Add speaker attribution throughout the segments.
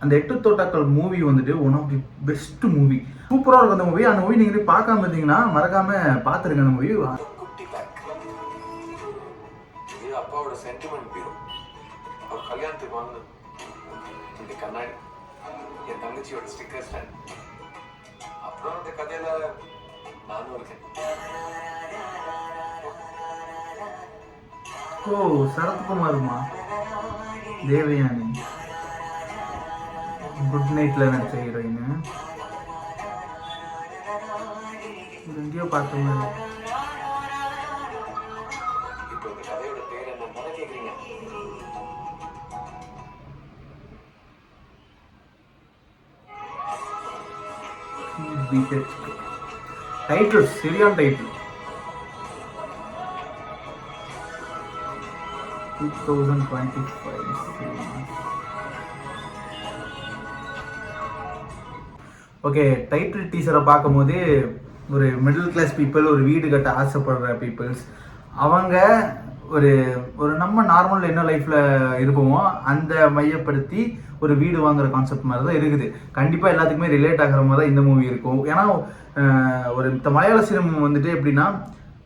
Speaker 1: அந்த எட்டு தோட்டாக்கள் மூவி வந்துட்டு one of the best movie. சூப்பராக இருக்கும் அந்த மூவி. அந்த மூவி நீங்கள் பார்க்காம இருந்தீங்கன்னா மறக்காம பார்த்துருங்க அந்த மூவி.
Speaker 2: அப்பாவோட சென்டிமெண்ட் பீரோ. அவர் கல்யாணத்துக்கு வாங்க இந்த கண்ணாடி என் தங்கச்சியோட ஸ்டிக்கர் ஸ்டாண்ட். அப்புறம் இந்த கதையில நானும் இருக்கேன்.
Speaker 1: ஓ, சரத்குமாருமா, தேவயானி, குட் நைட்ல நடிச்ச ஹீரோயின். எங்கேயோ பார்த்த மாதிரி.
Speaker 2: இப்போ இந்த கதையோட பேர் என்ன கேக்குறீங்க?
Speaker 1: டைட்டில் சரியான டைட்டில். 2025. ஓகே, டைட்டில் டீசரை பார்க்கும்போது ஒரு மிடில் கிளாஸ் பீப்புள், ஒரு வீடு கட்ட ஆசைப்படுற பீப்புள்ஸ், அவங்க ஒரு ஒரு நம்ம நார்மல் என்ன லைஃப்பில் இருப்போமோ அந்த மையப்படுத்தி ஒரு வீடு வாங்குற கான்செப்ட் மாதிரி தான் இருக்குது. கண்டிப்பாக எல்லாத்துக்குமே ரிலேட் ஆகிற மாதிரி தான் இந்த மூவி இருக்கும். ஏன்னா ஒரு மலையாள சினிமா வந்துட்டு எப்படின்னா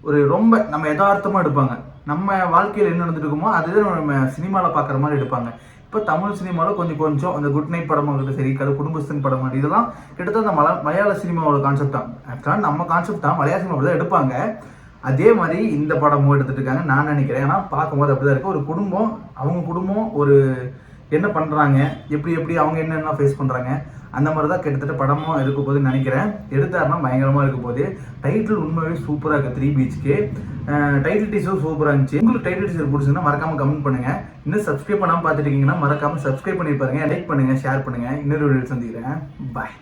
Speaker 1: ஒரு ரொம்ப நம்ம யதார்த்தமாக எடுப்பாங்க. நம்ம வாழ்க்கையில் என்ன நடந்துட்டு இருக்குமோ அதுதான் நம்ம சினிமாவில் பார்க்குற மாதிரி எடுப்பாங்க. இப்போ தமிழ் சினிமாவில் கொஞ்சம் அந்த குட் நைட் படமாக இருக்கட்டும், சரி குடும்பஸ்தன் படம், இதெல்லாம் கிட்டத்தட்ட அந்த மலையாள சினிமாவோட கான்செப்ட் தான். ஆக்சுவலாக நம்ம கான்செப்ட் தான் மலையாள சினிமாவில் தான் எடுப்பாங்க. அதே மாதிரி இந்த படமும் எடுத்துட்டு இருக்காங்க நான் நினைக்கிறேன். ஏன்னா பார்க்கும்போது அப்படிதான் இருக்குது. ஒரு குடும்பம், அவங்க குடும்பம் ஒரு என்ன பண்ணுறாங்க, எப்படி அவங்க என்னென்ன ஃபேஸ் பண்ணுறாங்க, அந்த மாதிரி தான் கிட்டத்தட்ட படமும் இருக்க போகுதுன்னு நினைக்கிறேன். எடுத்தாருன்னா பயங்கரமாக இருக்க போகுது. டைட்டில் உண்மையாகவே சூப்பராக இருக்குது. 3 BHK டைட்டில் டீசரும் சூப்பராக இருந்துச்சு. உங்களுக்கு டைட்டில் டீசர் பிடிச்சிங்கன்னா மறக்காமல் கமெண்ட் பண்ணுங்கள். இன்னும் சப்ஸ்கிரைப் பண்ணாமல் பார்த்துட்டு இருக்கீங்கன்னா மறக்காமல் சப்ஸ்கிரைப் பண்ணி பாருங்கள், லைக் பண்ணுங்கள், ஷேர் பண்ணுங்கள். இன்னொரு வீடியோ சந்திக்கிறேன். பாய்.